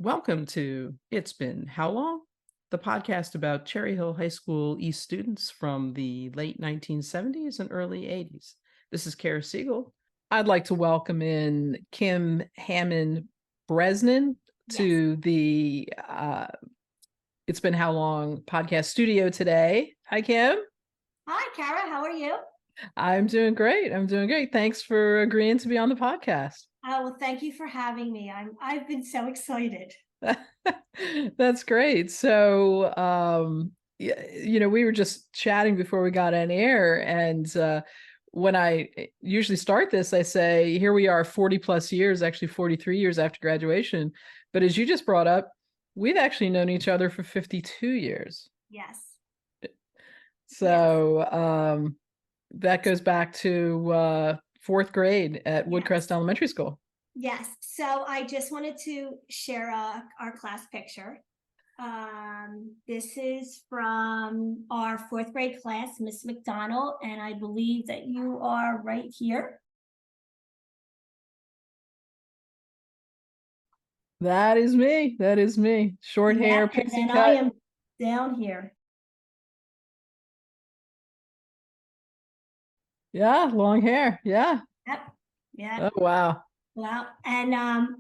Welcome to It's Been How Long? The podcast about Cherry Hill High School East students from the late 1970s and early 80s. This is Kara Siegel. I'd like to welcome in Kim Hammond Bresnan Yes. to the It's Been How Long podcast studio today. Hi, Kim. Hi, Kara. How are you? I'm doing great. Thanks for agreeing to be on the podcast. Oh, well, thank you for having me. I've been so excited. That's great. So, we were just chatting before we got on air, and when I usually start this, I say, here we are 40 plus years, actually 43 years after graduation. But as you just brought up, we've actually known each other for 52 years. Yes. So that goes back to fourth grade at Woodcrest Yes. Elementary School. Yes. So I just wanted to share our class picture. This is from our fourth grade class, Miss McDonald, and I believe that you are right here. That is me. That is me. Short hair, Yep, and pixie then I cut. am down here. Yeah, long hair. Yeah. Yep. Yeah. Oh, wow. Well, and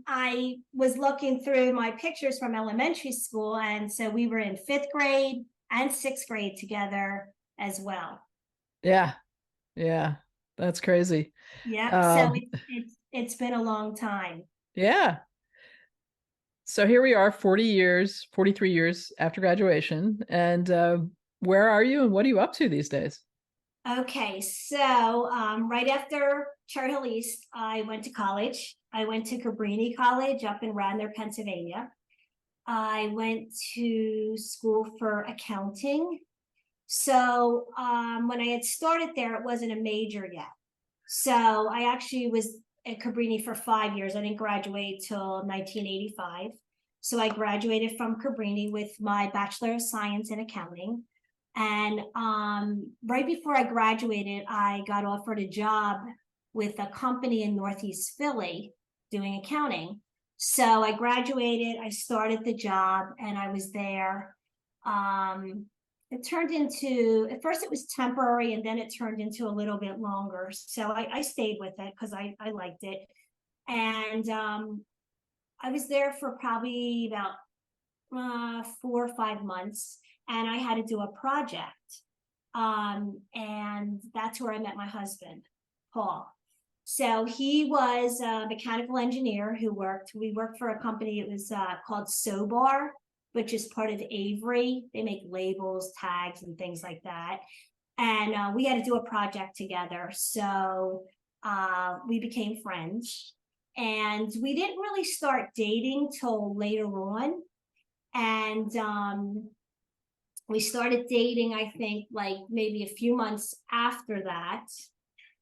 I was looking through my pictures from elementary school, and so we were in fifth grade and sixth grade together as well. Yeah. Yeah. That's crazy. Yep. So Um, it's been a long time. yeah. So here we are, 40 years, 43 years after graduation. And where are you and what are you up to these days? Okay, so right after Cherry Hill East, I went to college. I went to Cabrini College up in Radnor, Pennsylvania. I went to school for accounting. So when I had started there, it wasn't a major yet. So I actually was at Cabrini for 5 years. I didn't graduate till 1985. So I graduated from Cabrini with my Bachelor of Science in Accounting. And right before I graduated, I got offered a job with a company in Northeast Philly doing accounting. So I graduated, I started the job, and I was there. It turned into, at first it was temporary, and then it turned into a little bit longer. So I stayed with it because I liked it. And I was there for probably about 4 or 5 months, and I had to do a project. And that's where I met my husband, Paul. So he was a mechanical engineer we worked for a company, it was called Sobar, which is part of Avery. They make labels, tags, and things like that. And we had to do a project together. So we became friends. And we didn't really start dating till later on. And we started dating, I think, like maybe a few months after that.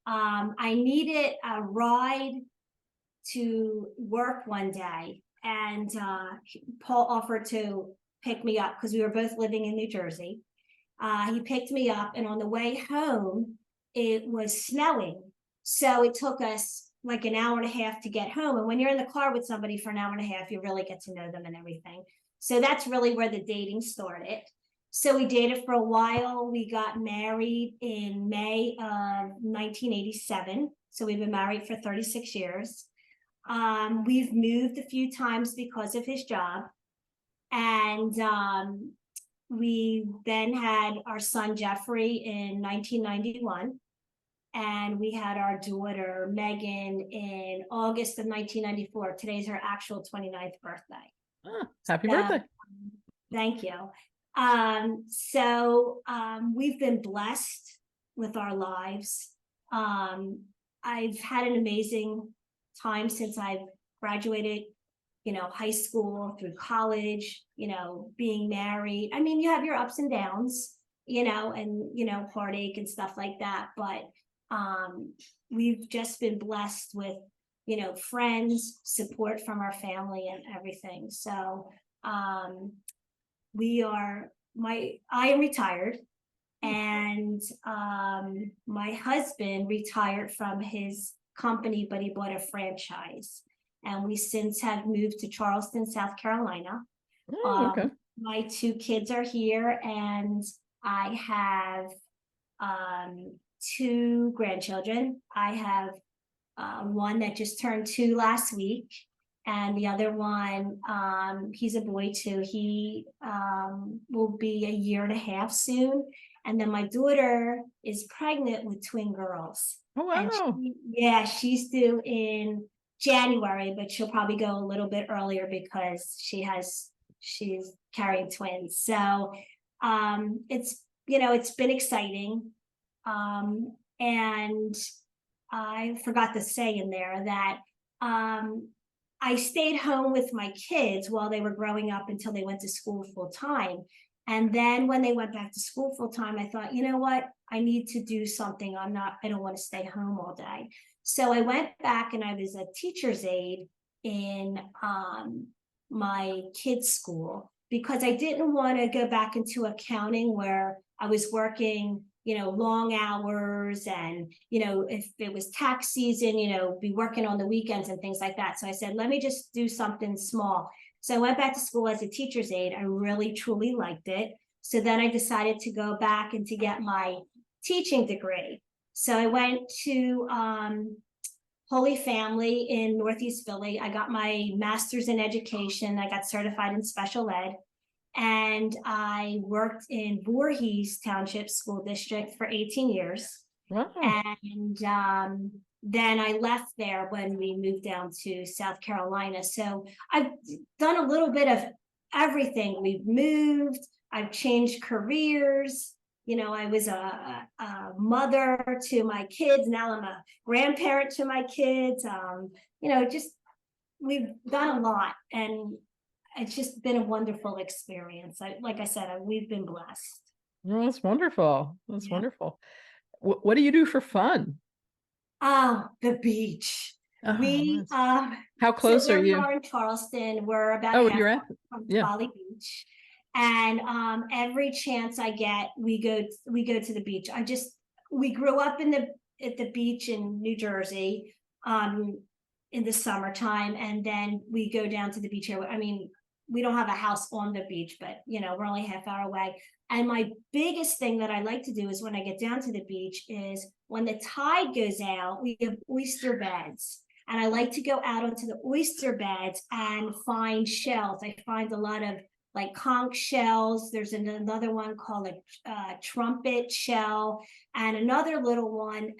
I needed a ride to work one day, and Paul offered to pick me up because we were both living in New Jersey. He picked me up, and on the way home, it was snowing. So it took us like an hour and a half to get home. And when you're in the car with somebody for an hour and a half, you really get to know them and everything. So that's really where the dating started. So we dated for a while. We got married in May of 1987. So we've been married for 36 years. We've moved a few times because of his job. And we then had our son Jeffrey in 1991. And we had our daughter Megan in August of 1994. Today's her actual 29th birthday. Happy birthday. Thank you. We've been blessed with our lives. I've had an amazing time since I've graduated, high school through college, being married. I mean, you have your ups and downs, and, heartache and stuff like that. But we've just been blessed with, friends, support from our family and everything. So I am retired, and my husband retired from his company, but he bought a franchise. and we since have moved to Charleston, South Carolina. Oh, okay. My two kids are here, and I have two grandchildren. I have one that just turned 2 last week, and the other one, he's a boy too. He will be a year and a half soon. And then my daughter is pregnant with twin girls. Oh, And wow. yeah, she's due in January, but she'll probably go a little bit earlier because she's carrying twins. So it's been exciting. And I forgot to say in there that I stayed home with my kids while they were growing up until they went to school full time. And then when they went back to school full time, I thought, you know what? I need to do something. I don't want to stay home all day. So I went back and I was a teacher's aide in my kids' school because I didn't want to go back into accounting where I was working, long hours, and, if it was tax season, be working on the weekends and things like that. So I said, let me just do something small. So I went back to school as a teacher's aide. I really, truly liked it. So then I decided to go back and to get my teaching degree. So I went to Holy Family in Northeast Philly. I got my master's in education. I got certified in special ed. And I worked in Voorhees Township School District for 18 years. Wow. And then I left there when we moved down to South Carolina. So I've done a little bit of everything. We've moved, I've changed careers. I was a mother to my kids. Now I'm a grandparent to my kids. Just we've done a lot. And it's just been a wonderful experience. Like I said, we've been blessed. Oh, that's wonderful. That's Yeah. wonderful. What do you do for fun? Oh, the beach. Oh, We nice. How so close are where we you? are in Charleston, we're about Oh, half you're at, from yeah. Folly Beach. And every chance I get, we go to the beach. We grew up at the beach in New Jersey in the summertime, and then we go down to the beach here. I mean, we don't have a house on the beach, but we're only a half hour away. And my biggest thing that I like to do is when I get down to the beach is when the tide goes out, we have oyster beds. And I like to go out onto the oyster beds and find shells. I find a lot of like conch shells. There's another one called a trumpet shell, and another little one.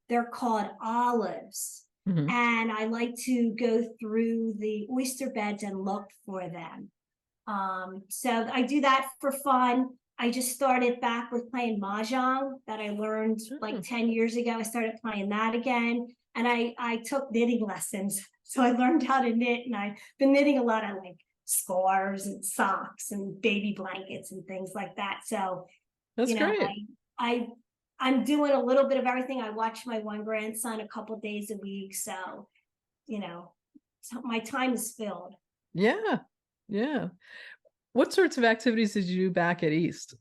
They're called olives. Mhm. And I like to go through the oyster beds and look for them. So I do that for fun. I just started back with playing mahjong that I learned like Oh, 10 years ago. I started playing that again, and I took knitting lessons. So I learned how to knit, and I've been knitting a lot of like scarves and socks and baby blankets and things like that. So, that's you know, great. I I'm doing a little bit of everything. I watch my one grandson a couple days a week. You know, so my time is filled. Yeah. Yeah. What sorts of activities did you do back at East?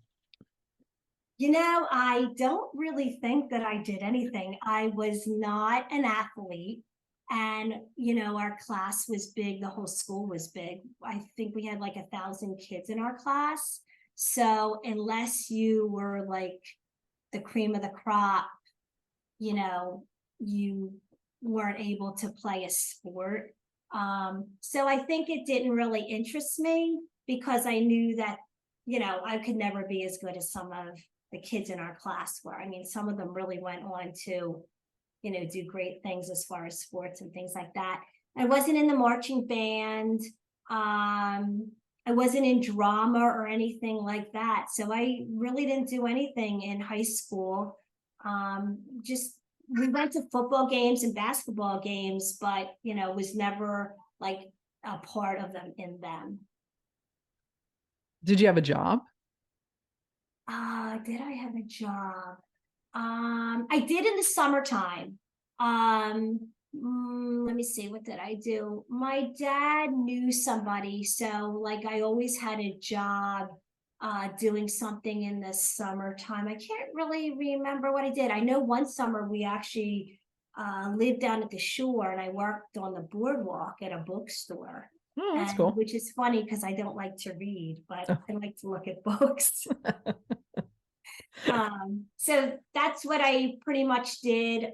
I don't really think that I did anything. I was not an athlete. And, our class was big. The whole school was big. I think we had like 1,000 kids in our class. So unless you were like the cream of the crop, you weren't able to play a sport. So I think it didn't really interest me because I knew that, I could never be as good as some of the kids in our class were. I mean, some of them really went on to, do great things as far as sports and things like that. I wasn't in the marching band. I wasn't in drama or anything like that. So I really didn't do anything in high school. Just we went to football games and basketball games, but was never like a part of them in them. Did you have a job? Did I have a job? I did in the summertime. Let me see, what did I do? My dad knew somebody, so like I always had a job doing something in the summertime. I can't really remember what I did. I know one summer we actually lived down at the shore, and I worked on the boardwalk at a bookstore. Oh, that's And cool. which is funny because I don't like to read, but Oh. I like to look at books. So that's what I pretty much did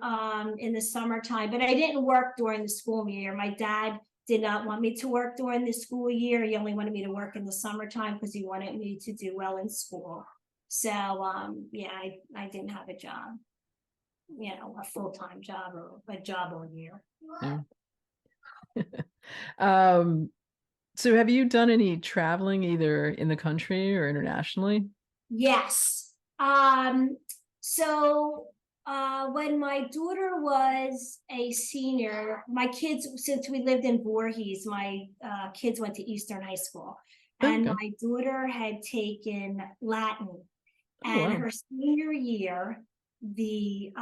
in the summertime, but I didn't work during the school year. My dad did not want me to work during the school year. He only wanted me to work in the summertime because he wanted me to do well in school. So yeah, I didn't have a job, a full-time job or a job all year. Yeah. Um, so have you done any traveling either in the country or internationally? Yes. So when my daughter was a senior, my kids, since we lived in Voorhees, my kids went to Eastern High School, and Okay. my daughter had taken Latin. Oh, And wow. her senior year, the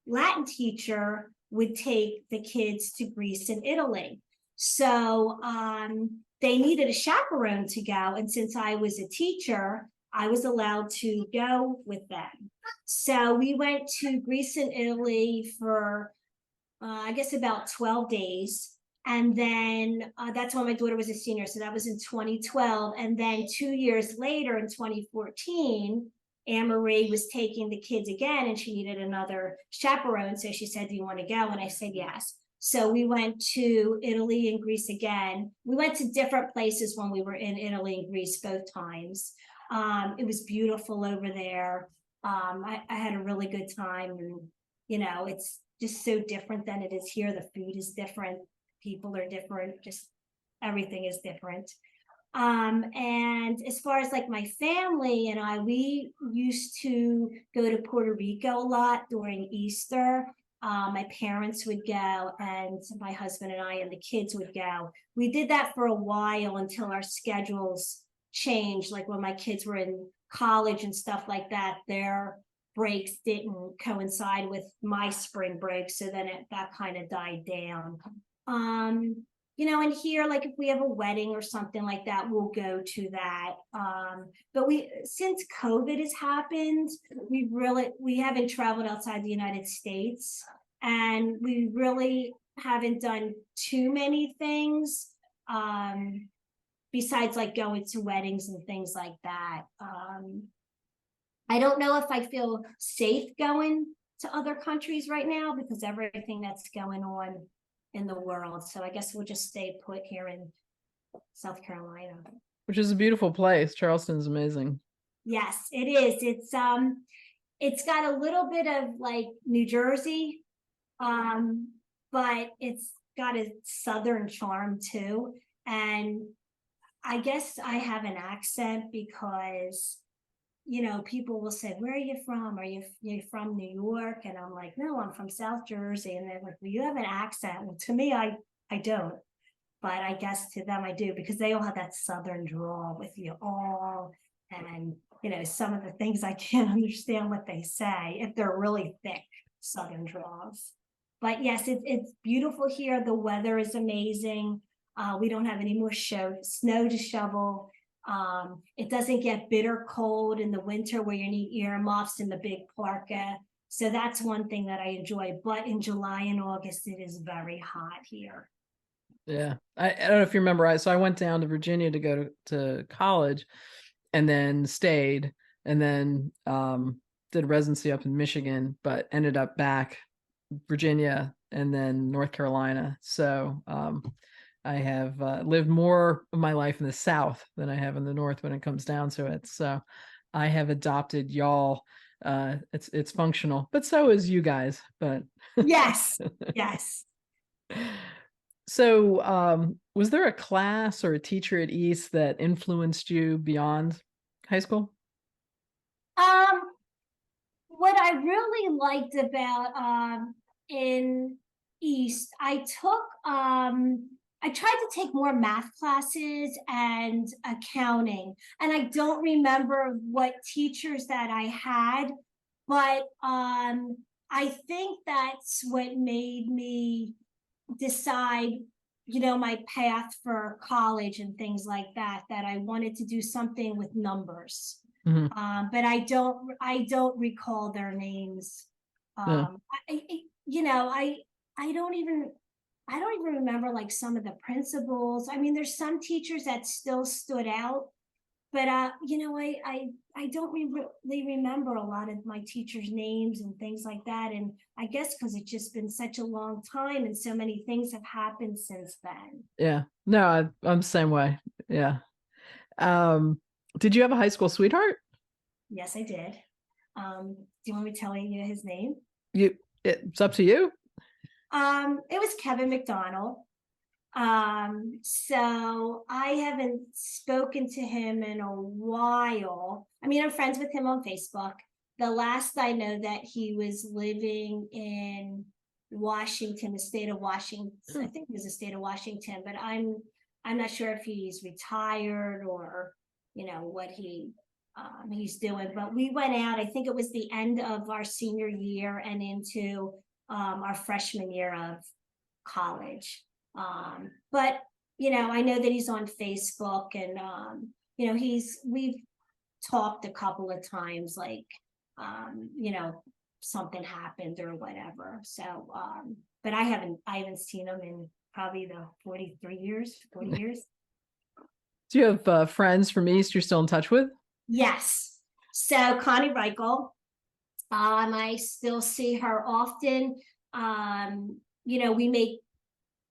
Latin teacher would take the kids to Greece and Italy. So they needed a chaperone to go. And since I was a teacher, I was allowed to go with them. So we went to Greece and Italy for, I guess, about 12 days. And then that's when my daughter was a senior. So that was in 2012. And then 2 years later in 2014, Anne Marie was taking the kids again and she needed another chaperone. So she said, "Do you want to go?" And I said, yes. So we went to Italy and Greece again. We went to different places when we were in Italy and Greece both times. It was beautiful over there. I had a really good time. And, it's just so different than it is here. The food is different. People are different. Just everything is different. And as far as like my family and I, we used to go to Puerto Rico a lot during Easter. My parents would go, and my husband and I and the kids would go. We did that for a while until our schedules changed. Like when my kids were in college and stuff like that, their breaks didn't coincide with my spring break. So then that kind of died down. Um, and here, like if we have a wedding or something like that, we'll go to that. But since COVID has happened, we haven't traveled outside the United States, and we really haven't done too many things. Besides like going to weddings and things like that. I don't know if I feel safe going to other countries right now because everything that's going on in the world. So I guess we'll just stay put here in South Carolina. Which is a beautiful place. Charleston's amazing. Yes, it is. It's got a little bit of like New Jersey, but it's got a southern charm too. And I guess I have an accent because people will say, "Where are you from? Are you from New York?" And I'm like, "No, I'm from South Jersey." And they're like, "Well, you have an accent." Well, to me, I don't, but I guess to them I do because they all have that Southern drawl with you all, and some of the things I can't understand what they say if they're really thick Southern draws. But yes, it's beautiful here. The weather is amazing. We don't have any more snow to shovel. It doesn't get bitter cold in the winter where you need earmuffs and the big parka. So that's one thing that I enjoy. But in July and August, it is very hot here. Yeah. I don't know if you remember, so I went down to Virginia to go to college and then stayed and then did residency up in Michigan, but ended up back Virginia and then North Carolina. So I have lived more of my life in the South than I have in the North when it comes down to it. So I have adopted y'all. It's functional, but so is you guys. But Yes, yes. so was there a class or a teacher at East that influenced you beyond high school? Um, what I really liked about in East, I tried to take more math classes and accounting, and I don't remember what teachers that I had, but I think that's what made me decide my path for college and things like that I wanted to do something with numbers. Mhm. But I don't recall their names. Yeah. um I, you know, I don't even I don't even remember like some of the principals. I mean, there's some teachers that still stood out, but you know, I don't really remember a lot of my teachers' names and things like that. And I guess because it's just been such a long time and so many things have happened since then. Yeah. No, I'm the same way. Yeah. Um, did you have a high school sweetheart? Yes, I did. Do you want me to tell you his name? It's up to you. It was Kevin McDonald. So I haven't spoken to him in a while. I mean, I'm friends with him on Facebook. The last I know that he was living in Washington, the state of Washington. I think it was the state of Washington, but I'm not sure if he's retired or what he's doing. But we went out, I think it was the end of our senior year and into our freshman year of college. But I know that he's on Facebook and we've talked a couple of times, like something happened or whatever. So but I haven't seen him in probably the 40 years. Do you have friends from East you're still in touch with? Yes. So Connie Reichel, I still see her often. We make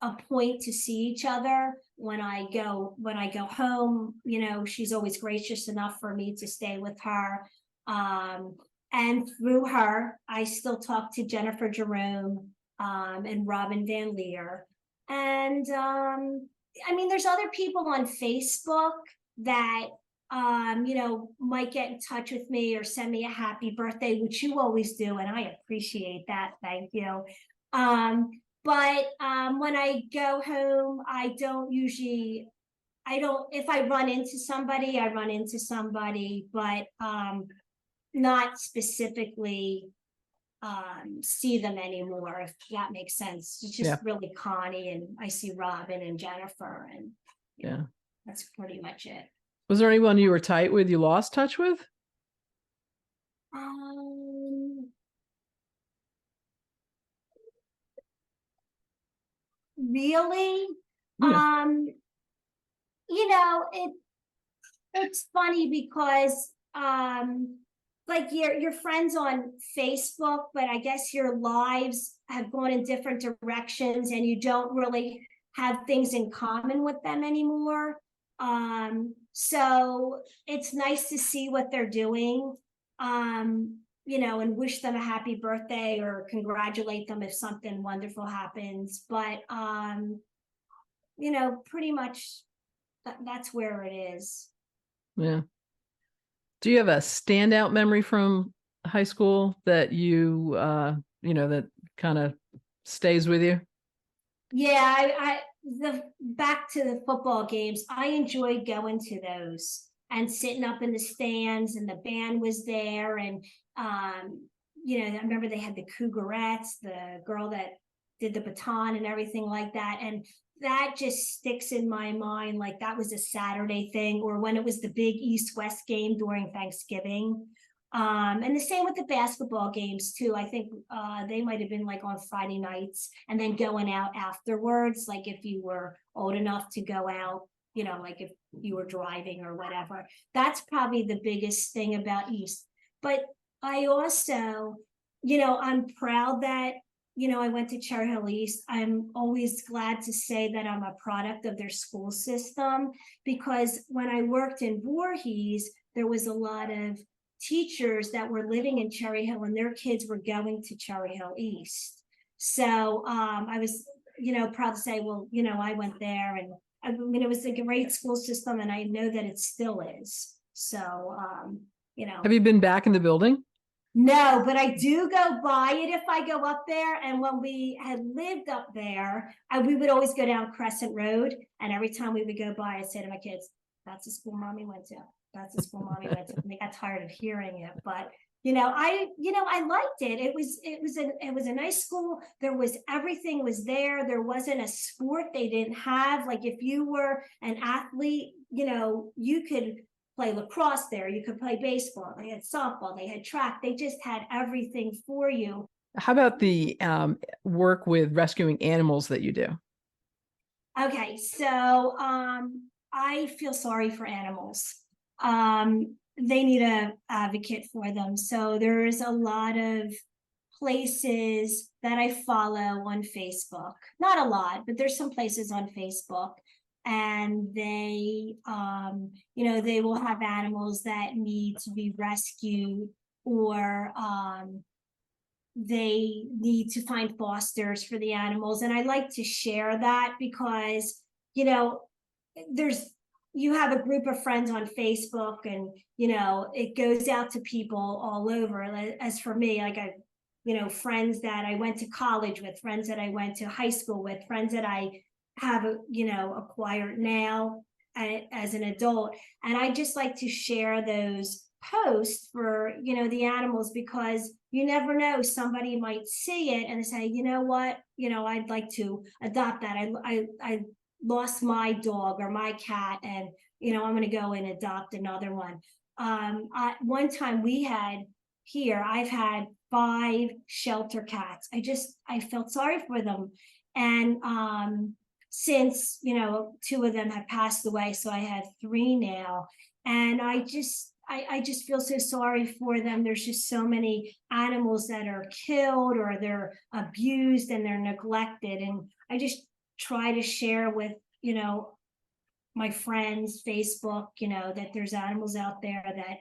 a point to see each other when I go home. She's always gracious enough for me to stay with her. And through her, I still talk to Jennifer Jerome and Robin Van Leer. And I mean, there's other people on Facebook that might get in touch with me or send me a happy birthday, which you always do, and I appreciate that. Thank you. But when I go home, if I run into somebody, I run into somebody, but not specifically see them anymore, if that makes sense. It's just really Connie, and I see Robin and Jennifer, and yeah, that's pretty much it. Was there anyone you were tight with you lost touch with? Really? Yeah. It's funny because like you're friends on Facebook, but I guess your lives have gone in different directions and you don't really have things in common with them anymore. So it's nice to see what they're doing, and wish them a happy birthday or congratulate them if something wonderful happens. But pretty much that's where it is. Yeah. Do you have a standout memory from high school that that kind of stays with you? Yeah, the back to the football games. I enjoyed going to those and sitting up in the stands, and the band was there, and I remember they had the Cougarettes, the girl that did the baton and everything like that, and that just sticks in my mind. Like that was a Saturday thing, or when it was the big East-West game during Thanksgiving. And the same with the basketball games too. I think they might have been like on Friday nights and then going out afterwards, like if you were old enough to go out, like if you were driving or whatever. That's probably the biggest thing about East. But I also, I'm proud that, I went to Cherry Hill East. I'm always glad to say that I'm a product of their school system, because when I worked in Voorhees, there was a lot of teachers that were living in Cherry Hill and their kids were going to Cherry Hill East. So I was, proud to say, well, I went there, and I mean, it was a great school system, and I know that it still is. So, Have you been back in the building? No, but I do go by it if I go up there. And when we had lived up there, we would always go down Crescent Road. And every time we would go by, I'd say to my kids, that's the school mommy went to. That's the school mommy went to. And they got tired of hearing it. But I liked it. It was a nice school. Everything was there. There wasn't a sport they didn't have. Like if you were an athlete, you could play lacrosse there, you could play baseball, they had softball, they had track, they just had everything for you. How about the work with rescuing animals that you do? Okay, so I feel sorry for animals. They need a advocate for them. So there's a lot of places that I follow on Facebook. Not a lot, but there's some places on Facebook, and they will have animals that need to be rescued, or they need to find fosters for the animals. And I like to share that because, you know, there's you have a group of friends on Facebook, and it goes out to people all over. As for me, like friends that I went to college with, friends that I went to high school with, friends that I have acquired now as an adult. And I just like to share those posts for the animals, because you never know, somebody might see it and say, you know what, I'd like to adopt that. I lost my dog or my cat, and I'm going to go and adopt another one. One time I've had 5 shelter cats. I felt sorry for them. And since 2 of them have passed away, so I have 3 now. And I just feel so sorry for them. There's just so many animals that are killed, or they're abused and they're neglected. And I just try to share with my friends, Facebook, that there's animals out there that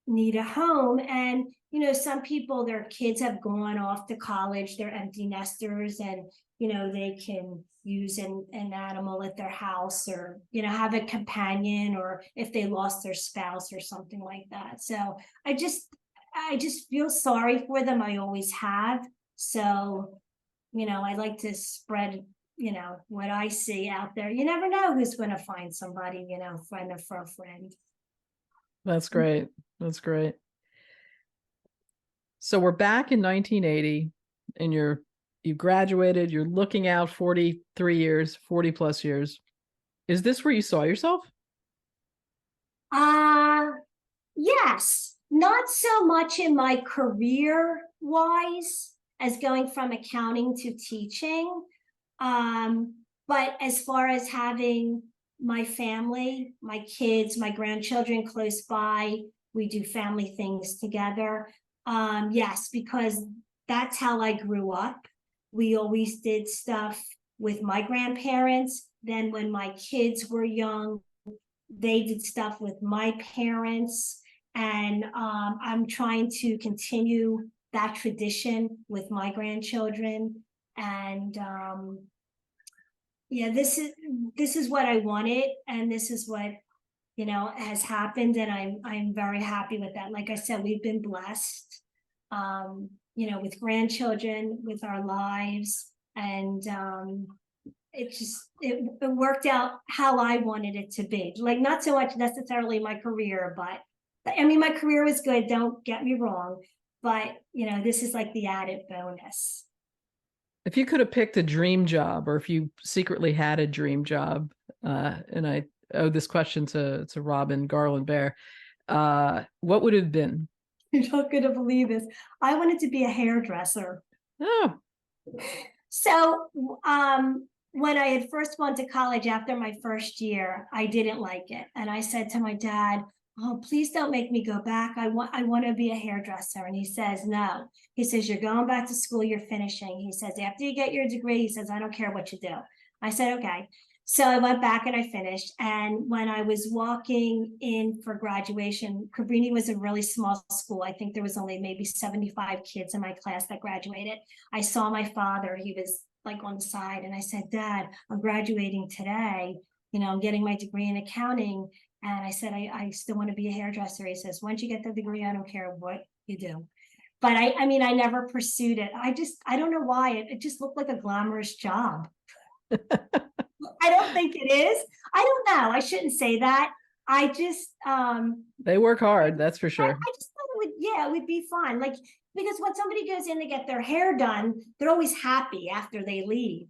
need a home. And some people, their kids have gone off to college, they're empty nesters, and they can use an animal at their house, or have a companion, or if they lost their spouse or something like that. So I just feel sorry for them. I always have. So I like to spread what I see out there. You never know who's going to find somebody, friend for a friend. That's great. That's great. So we're back in 1980, and you graduated, you're looking out 43 years, 40 plus years. Is this where you saw yourself? Uh yes, not so much in my career wise as going from accounting to teaching. But as far as having my family, my kids, my grandchildren close by, we do family things together. Yes, because that's how I grew up. We always did stuff with my grandparents. Then when my kids were young, they did stuff with my parents. And I'm trying to continue that tradition with my grandchildren. And yeah, this is what I wanted, and this is what has happened, and I'm very happy with that. Like I said, we've been blessed, with grandchildren, with our lives, and it worked out how I wanted it to be. Like, not so much necessarily my career, but I mean, my career was good, don't get me wrong, but this is like the added bonus. If you could have picked a dream job, or if you secretly had a dream job, and I owe this question to Robin Garland Bear, what would it have been? You're not gonna believe this. I wanted to be a hairdresser. Oh, So when I had first gone to college after my first year, I didn't like it. And I said to my dad, "Oh, please don't make me go back. I want to be a hairdresser." And he says, "No." He says, "You're going back to school, you're finishing." He says, "After you get your degree," he says, "I don't care what you do." I said, "Okay." So I went back and I finished. And when I was walking in for graduation, Cabrini was a really small school. I think there was only maybe 75 kids in my class that graduated. I saw my father, he was like on the side, and I said, "Dad, I'm graduating today. I'm getting my degree in accounting." And I said, I still want to be a hairdresser. He says, "Once you get the degree, I don't care what you do." But I mean, I never pursued it. I don't know why. It just looked like a glamorous job. I don't think it is. I don't know. I shouldn't say that. I just they work hard, that's for sure. I just thought it would be fun. Like, because when somebody goes in to get their hair done, they're always happy after they leave,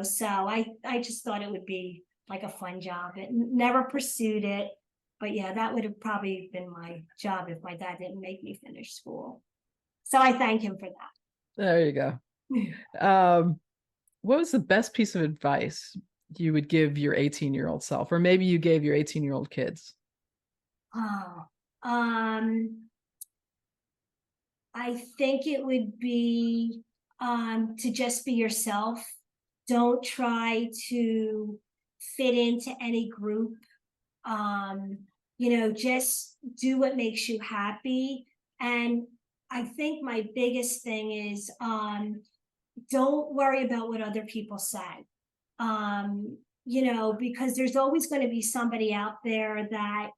So I just thought it would be like a fun job. It never pursued it. But yeah, that would have probably been my job if my dad didn't make me finish school. So I thank him for that. There you go. Um, what was the best piece of advice you would give your 18-year-old self, or maybe you gave your 18-year-old kids? Oh, I think it would be to just be yourself. Don't try to fit into any group. Um, just do what makes you happy. And I think my biggest thing is don't worry about what other people say. Because there's always going to be somebody out there that,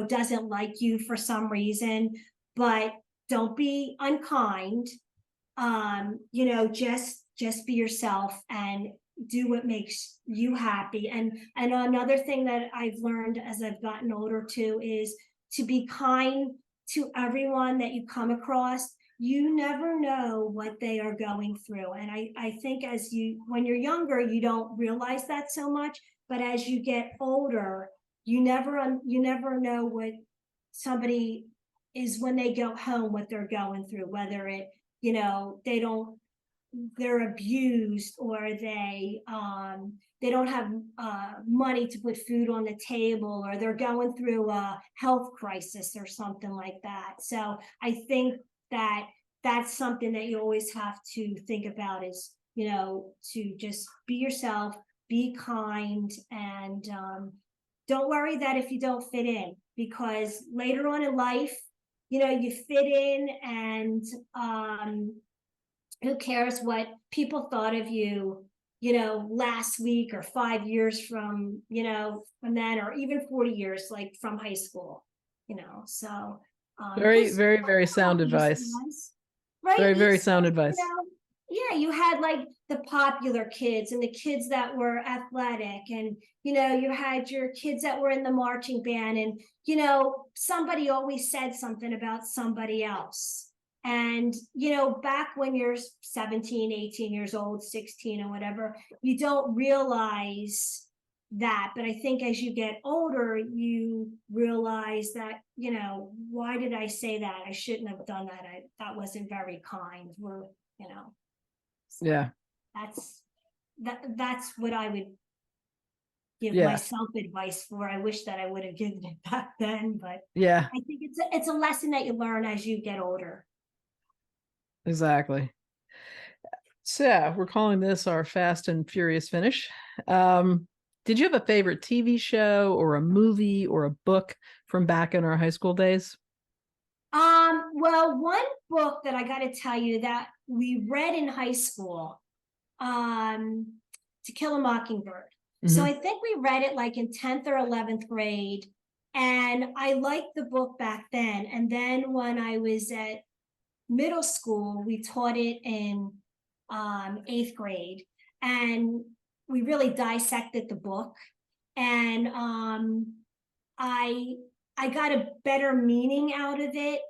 doesn't like you for some reason, but don't be unkind. Just be yourself and do what makes you happy. And another thing that I've learned as I've gotten older too is to be kind to everyone that you come across. You never know what they are going through. And I think when you're younger, you don't realize that so much, but as you get older, you never know what somebody is when they go home, what they're going through, whether they don't they're abused, or they don't have money to put food on the table, or they're going through a health crisis or something like that. So I think that that's something that you always have to think about is, to just be yourself, be kind, and don't worry that if you don't fit in, because later on in life, you fit in, and who cares what people thought of you, last week or 5 years from then, or even 40 years, like from high school, so, Very, because very, very how sound it used to advice. was, right? Very, It very used to, sound advice. yeah, you had like the popular kids and the kids that were athletic, and you had your kids that were in the marching band, and somebody always said something about somebody else. And back when you're 17, 18 years old, 16 or whatever, you don't realize that. But I think as you get older, you realize that, why did I say that? I shouldn't have done that. That wasn't very kind. So Yeah. that's what I would give Yeah. myself advice for. I wish that I would have given it back then, but Yeah. I think it's a lesson that you learn as you get older. Exactly. So yeah, we're calling this our fast and furious finish. Um, did you have a favorite TV show or a movie or a book from back in our high school days? Well, one book that I got to tell you that we read in high school, um, To Kill a Mockingbird. So Hmm. I think we read it like in 10th or 11th grade. And I liked the book back then. And then when I was at middle school, we taught it in 8th grade. And we really dissected the book. And I I got a better meaning out of it,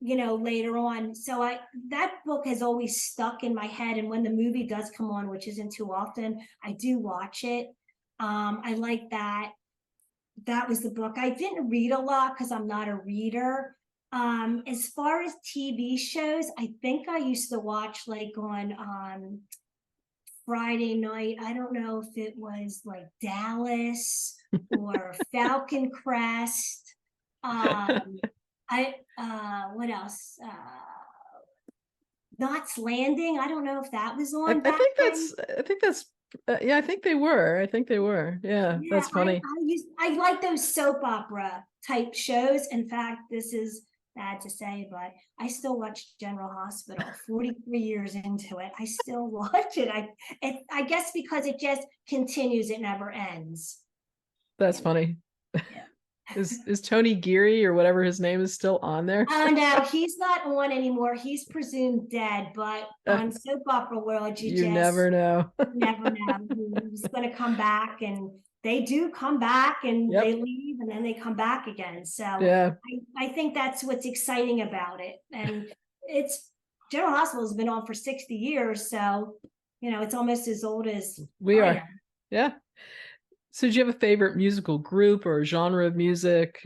later on. So that book has always stuck in my head. And when the movie does come on, which isn't too often, I do watch it. I like that. That was the book. I didn't read a lot because I'm not a reader. As far as TV shows, I think I used to watch like on Friday night. I don't know if it was like Dallas or Falcon Crest. Um, I what else? Knots Landing. I don't know if that was I, on I back think then. that's yeah, I think they were. I think they were. Yeah, Yeah, that's funny. I like those soap opera type shows. In fact, this is bad to say, but I still watch General Hospital 43 years into it. I still watch it. I guess because it just continues, it never ends. That's You know. funny. Yeah. Is Tony Geary or whatever his name is still on there? Oh no, he's not on anymore. He's presumed dead, but on soap opera world, you You just never know. never know who's going to come back. And they do come back, and they Yep. leave, and then they come back again. So Yeah. I think that's what's exciting about it. And it's General Hospital has been on for 60 years. So, it's almost as old as We I are. am. Yeah. So, do you have a favorite musical group or genre of music,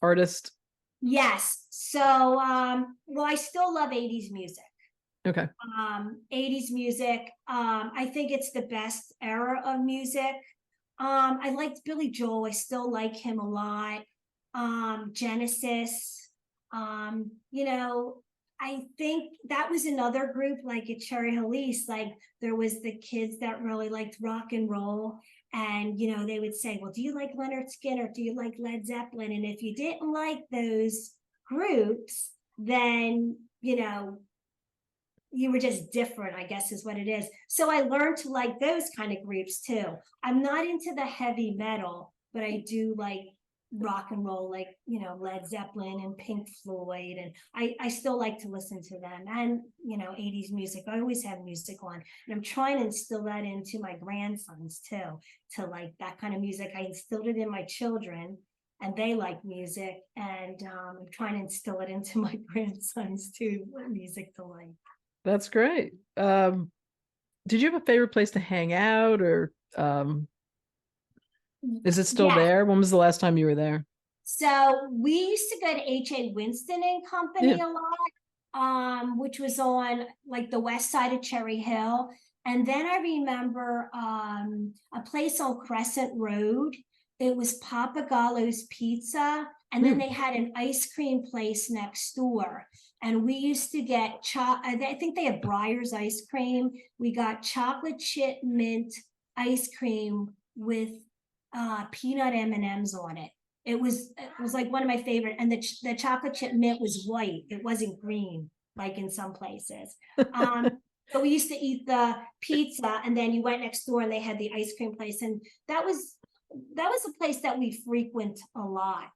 artist? Yes. So, well, I still love 80s music. Okay. 80s music. I think it's the best era of music. I liked Billy Joel. I still like him a lot. Genesis. You know, I think that was another group like at Cherry Hill East. Like there was the kids that really liked rock and roll. And, you know, they would say, well, do you like Leonard Skinner? Do you like Led Zeppelin? And if you didn't like those groups, then, you know, you were just different, I guess is what it is. So I learned to like those kind of groups too. I'm not into the heavy metal, but I do like rock and roll, like, you know, Led Zeppelin and Pink Floyd. And I still like to listen to them. And, you know, 80s music. I always have music on. And I'm trying to instill that into my grandsons too, to like that kind of music. I instilled it in my children and they like music. And I'm trying to instill it into my grandsons too, music to like. That's great. Did you have a favorite place to hang out, or is it still Yeah. there? When was the last time you were there? So we used to go to H.A. Winston and Yeah. Company a lot, which was on like the west side of Cherry Hill. And then I remember a place on Crescent Road. It was Papagallo's Pizza. And then Hmm. they had an ice cream place next door. And we used to get, I think they have Breyer's ice cream. We got chocolate chip mint ice cream with peanut M&Ms on it. It was like one of my favorite, and the chocolate chip mint was white. It wasn't green like in some places. So we used to eat the pizza, and then you went next door, and they had the ice cream place, and that was a place that we frequent a lot.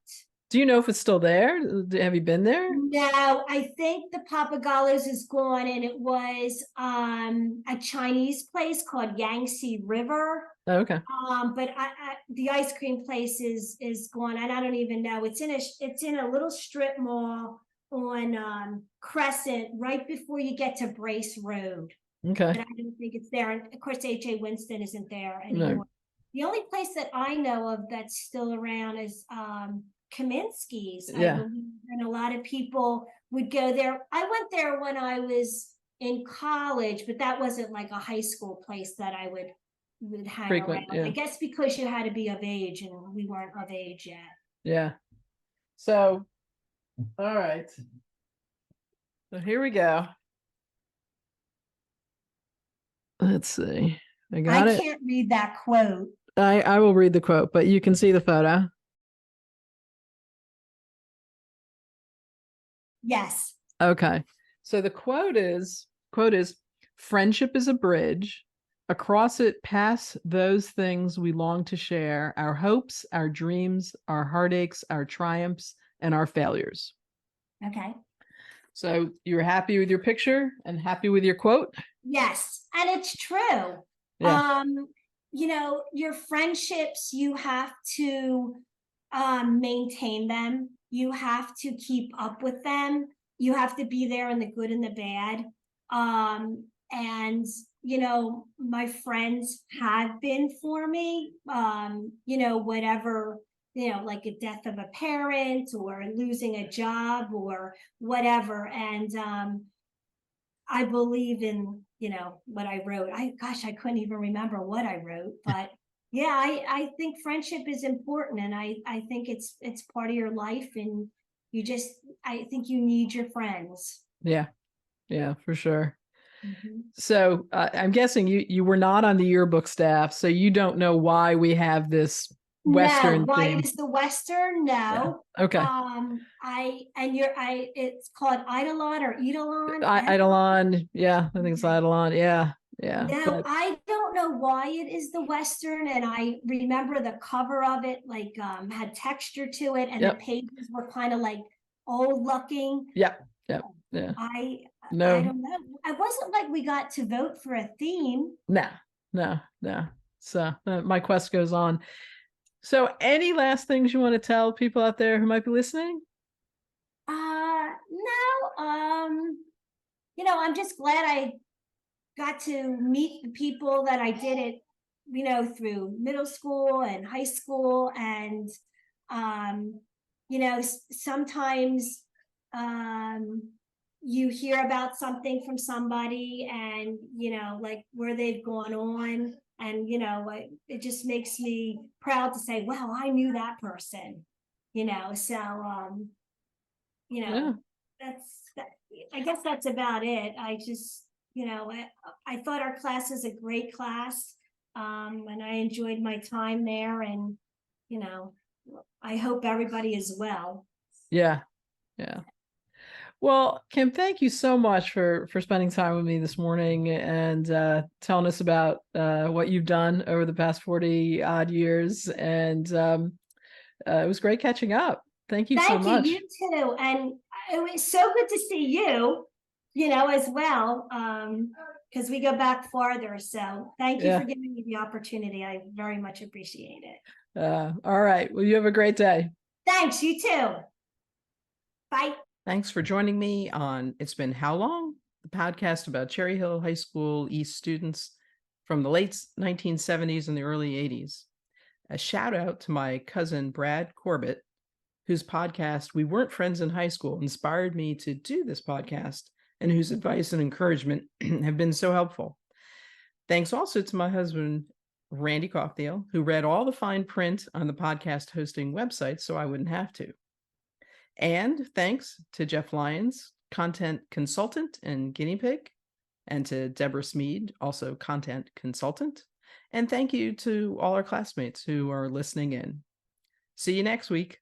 Do you know if it's still there? Have you been there? No, I think the Papagallos is gone, and it was a Chinese place called Yangtze River. Oh, okay. But the ice cream place is gone, and I don't even know. It's in a little strip mall on Crescent, right before you get to Brace Road. Okay. But I don't think it's there. And of course, H.A. Winston isn't there No. anymore. The only place that I know of that's still around is Kaminsky's, I Yeah. believe, and a lot of people would go there. I went there when I was in college, but that wasn't like a high school place that I would hang around. Frequent. I Yeah. guess because you had to be of age and we weren't of age yet. Yeah. So, all right. So here we go. Let's see. I I got it. can't read that quote. I will read the quote, but you can see the photo. Yes. Okay. So the quote is friendship is a bridge. Across it pass those things we long to share, our hopes, our dreams, our heartaches, our triumphs, and our failures. Okay. So you're happy with your picture and happy with your quote? Yes. And it's true. Yeah. Um, your friendships, you have to maintain them. You have to keep up with them. You have to be there in the good and the bad. And my friends have been for me. Whatever, like a death of a parent or losing a job or whatever. And I believe in, what I wrote. I couldn't even remember what I wrote, but yeah, I think friendship is important, and I think it's part of your life, and I think you need your friends. Yeah. Yeah, for sure. Mhm. So I'm guessing you were not on the yearbook staff, so you don't know why we have this No, Western why theme. is the Western? Yeah. No. Okay. It's called Eidolon or Eidolon. Eidolon. Yeah, I think it's Okay. Eidolon. Yeah. Yeah. No, But I don't know why it is the Western, and I remember the cover of it like had texture to it, and the yep. pages were kind of like old looking. Yep. Yep. Yeah. I I No. don't know. It wasn't like we got to vote for a theme. No. No. No. So my quest goes on. So any last things you want to tell people out there who might be listening? No. I'm just glad I got to meet the people that I did it, through middle school and high school. And, sometimes, um, you hear about something from somebody and, like where they've gone on. And, it just makes me proud to say, wow, I knew that person, so, Yeah. that's, that, I guess that's about it. I just, I thought our class is a great class. And I enjoyed my time there, and, you know, I hope everybody is well. Yeah. Yeah. Well, Kim, thank you so much for spending time with me this morning and telling us about what you've done over the past 40 odd years. And it was great catching up. Thank you so Thank you, you much. too. And it was so good to see you, as well, because we go back farther. So thank you for Yeah. giving me the opportunity. I very much appreciate it. All right. Well, you have a great day. Thanks, you too. Bye. Thanks for joining me on It's Been How Long? The podcast about Cherry Hill High School East students from the late 1970s and the early 80s. A shout out to my cousin Brad Corbett, whose podcast We Weren't Friends in High School inspired me to do this podcast and whose advice and encouragement have been so helpful. Thanks also to my husband, Randy Coughdale, who read all the fine print on the podcast hosting website so I wouldn't have to. And thanks to Jeff Lyons, content consultant and guinea pig, and to Deborah Smead, also content consultant. And thank you to all our classmates who are listening in. See you next week.